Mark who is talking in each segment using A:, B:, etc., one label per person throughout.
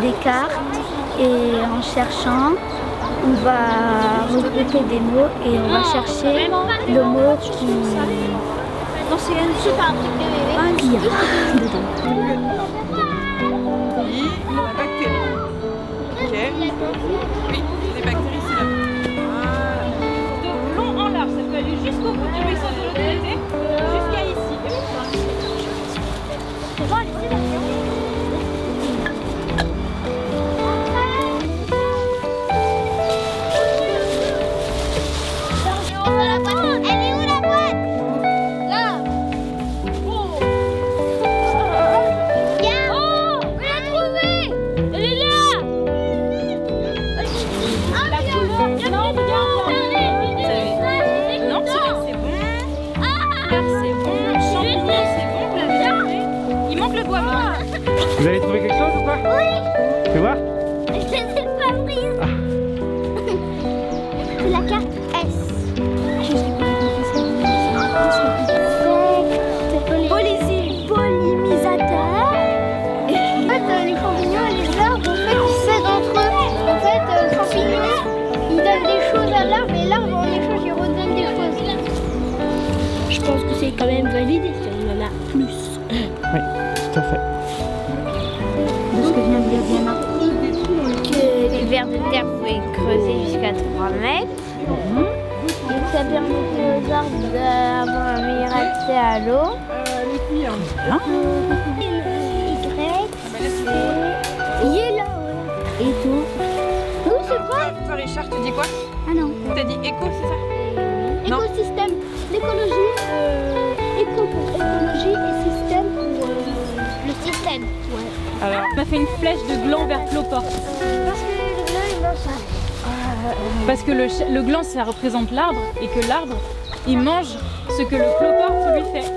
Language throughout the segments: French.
A: des cartes et en cherchant, on va regrouper des mots et on va chercher le mot qui y a dedans.
B: La bactérie. Ok. Oui, les bactéries, c'est là.
C: De long en large, ça peut aller jusqu'au bout du ruisseau de l'autre côté, jusqu'à ici.
D: Vous avez trouvé quelque chose ou pas?
A: Oui.
D: Tu vois?
A: Je ne l'ai pas prise. C'est la carte S. Pollinisateur. En fait, les champignons et les arbres, en fait, ils s'aident entre eux. En fait, le champignon, il donne des choses à l'arbre et l'arbre, en échange, il redonne des choses. Je pense que c'est quand même validé si on en a plus.
D: Oui, tout à fait.
A: Ce que je viens de dire bien que les vers de terre pouvaient creuser jusqu'à 3 mètres. Et que ça permettait aux arbres d'avoir un meilleur accès à l'eau.
B: Les filles.
A: Y, c'est là, et tout. Oui, c'est quoi?
B: Toi, Richard, tu dis quoi?
A: Ah non.
B: T'as dit éco, c'est ça? Non.
A: Écosystème. L'écologie, écologie et système pour le système. Ouais.
C: Alors, on a fait une flèche de gland vers cloporte.
A: Parce que le gland, il mange ça.
C: Parce que le gland, ça représente l'arbre, et que l'arbre, il mange ce que le cloporte lui fait.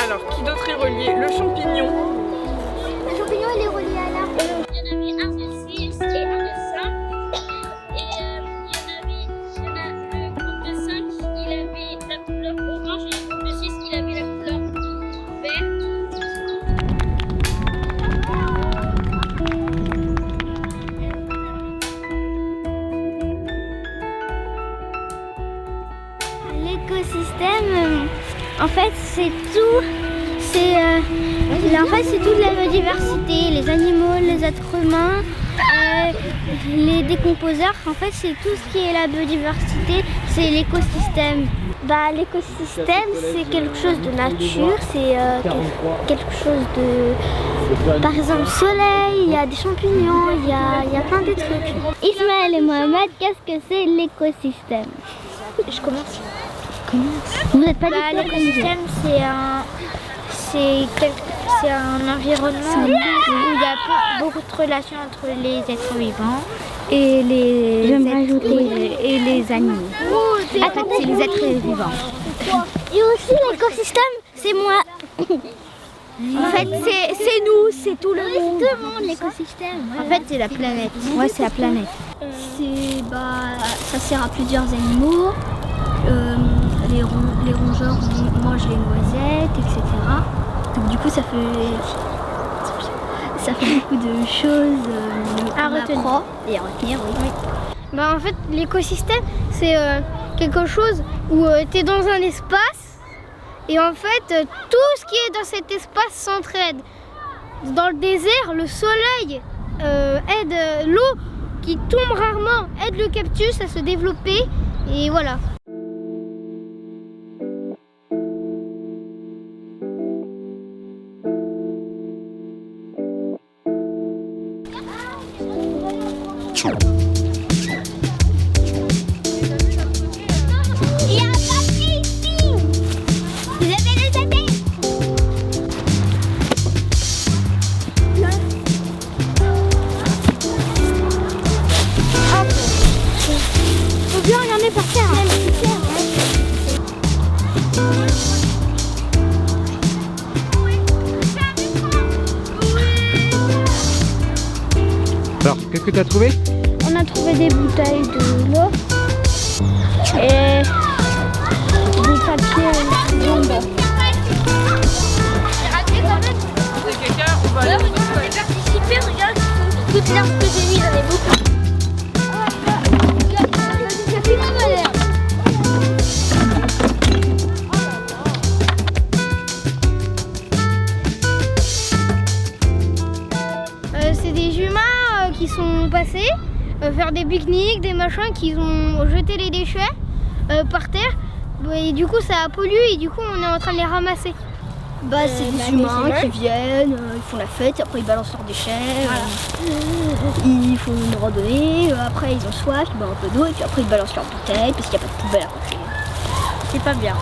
B: Alors, qui d'autre est relié? Le champignon.
A: Le champignon, il est relié à l'arbre.
E: Il y en avait un de 6 et un de 5. Et il y en a le groupe de 5, il avait la couleur orange et le groupe de 6, il avait la couleur vert.
A: L'écosystème, en fait, c'est tout. En fait, c'est toute la biodiversité, les animaux, les êtres humains, les décomposeurs. En fait, c'est tout ce qui est la biodiversité, c'est l'écosystème. L'écosystème, c'est quelque chose de nature, c'est quelque chose de... Par exemple, le soleil, il y a des champignons, il y a plein de trucs. Ismaël et Mohamed, qu'est-ce que c'est l'écosystème? Je commence. Vous n'êtes pas l'écosystème, c'est un environnement où il y a beaucoup de relations entre les êtres vivants et les animaux. En fait, c'est les êtres vivants. Et aussi l'écosystème, c'est moi. En fait, c'est nous, c'est tout le monde. L'écosystème. En fait, c'est la planète. Ouais, c'est la planète. Ça sert à plusieurs animaux. Les rongeurs mangent les noisettes, etc. Donc du coup, ça fait beaucoup de choses à retenir. Et à retenir, oui. En fait, l'écosystème, c'est quelque chose où tu es dans un espace et en fait, tout ce qui est dans cet espace s'entraide. Dans le désert, le soleil aide l'eau qui tombe rarement, aide le cactus à se développer et voilà. Il y a un papier ici. Vous avez les abeilles? Faut bien regarder par terre.
D: Alors, qu'est-ce que tu as trouvé?
A: On a trouvé des bouteilles de l'eau et des papiers jambon.
B: C'est quelqu'un, on va aller.
A: Participer, regarde. petits arbres que j'ai mis, j'en ai beaucoup. Ça fait pas mal l'herbe. C'est des humains qui sont passés faire des pique-niques, des machins, qui ont jeté les déchets par terre. Et du coup ça a pollué et du coup on est en train de les ramasser. C'est des humains qui viennent, ils font la fête, après ils balancent leurs déchets, ils font une randonnée, après ils ont soif, ils boivent un peu d'eau et puis après ils balancent leurs bouteilles parce qu'il n'y a pas de poubelle à côté. C'est pas bien.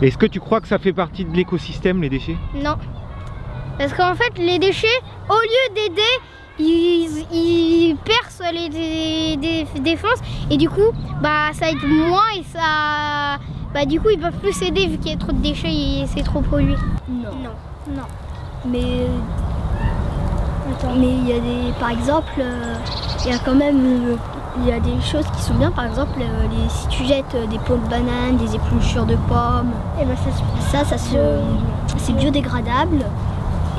D: Est-ce que tu crois que ça fait partie de l'écosystème, les déchets?
A: Non. Parce qu'en fait les déchets, au lieu d'aider, ils percent les défenses et du coup ça aide moins et ça... du coup ils peuvent plus s'aider vu qu'il y a trop de déchets et c'est trop pollué. Non. Mais il y a des, par exemple, il y a quand même il y a des choses qui sont bien, par exemple si tu jettes des peaux de bananes, des épluchures de pommes, et c'est biodégradable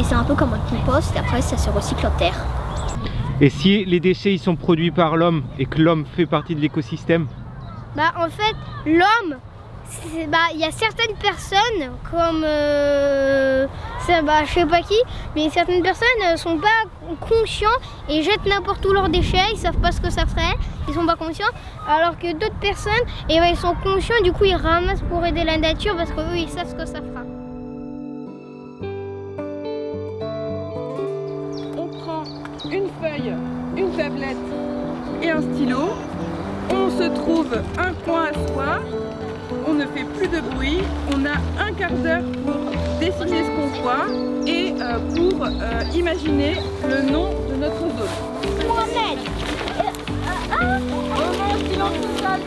A: et c'est un peu comme un compost et après ça se recycle en terre.
D: Et si les déchets ils sont produits par l'homme et que l'homme fait partie de l'écosystème?
A: En fait l'homme, il y a certaines personnes comme je sais pas qui, mais certaines personnes sont pas conscients et jettent n'importe où leurs déchets, ils savent pas ce que ça ferait, ils sont pas conscients, alors que d'autres personnes ils sont conscients, du coup ils ramassent pour aider la nature parce qu'eux ils savent ce que ça fera.
B: On prend une feuille, une tablette et un stylo, on se trouve un coin à soi. On ne fait plus de bruit, on a un quart d'heure pour décider ce qu'on voit et pour imaginer le nom de notre zone.
A: Mohamed.
B: Silence total.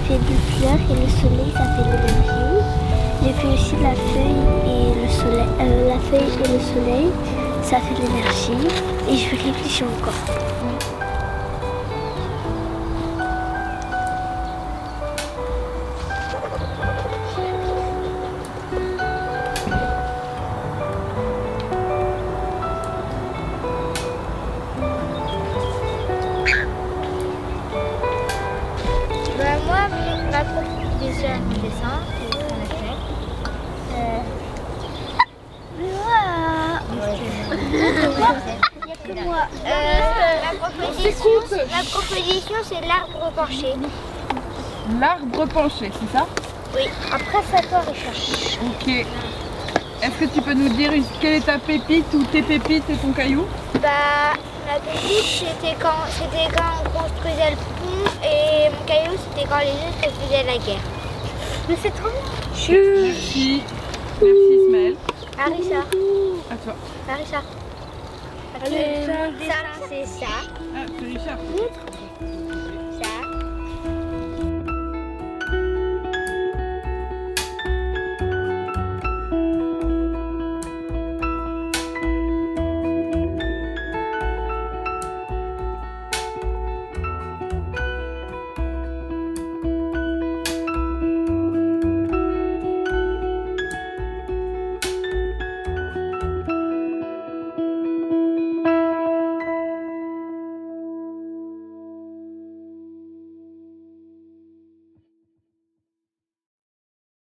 A: fait des fleurs et le soleil, ça fait de l'énergie. J'ai fait aussi la feuille et le soleil. La feuille et le soleil, ça fait de l'énergie. Et je vais réfléchir encore. Moi, ma proposition de dessin, c'est ce qu'on a fait. Il n'y a que moi. La proposition, c'est l'arbre penché.
B: L'arbre penché, c'est ça?
A: Oui. Après, c'est à toi, Richard.
B: Ok. Est-ce que tu peux nous dire quelle est ta pépite ou tes pépites et ton caillou?
A: Ma pépite, c'était quand on construisait le pont et mon caillou, c'était quand les autres faisaient la guerre. Mais c'est trop bien.
B: Merci. Merci Ismaël.
A: Arissa.
B: À toi.
A: Arissa. Ça, c'est ça.
B: Ah, c'est Richard.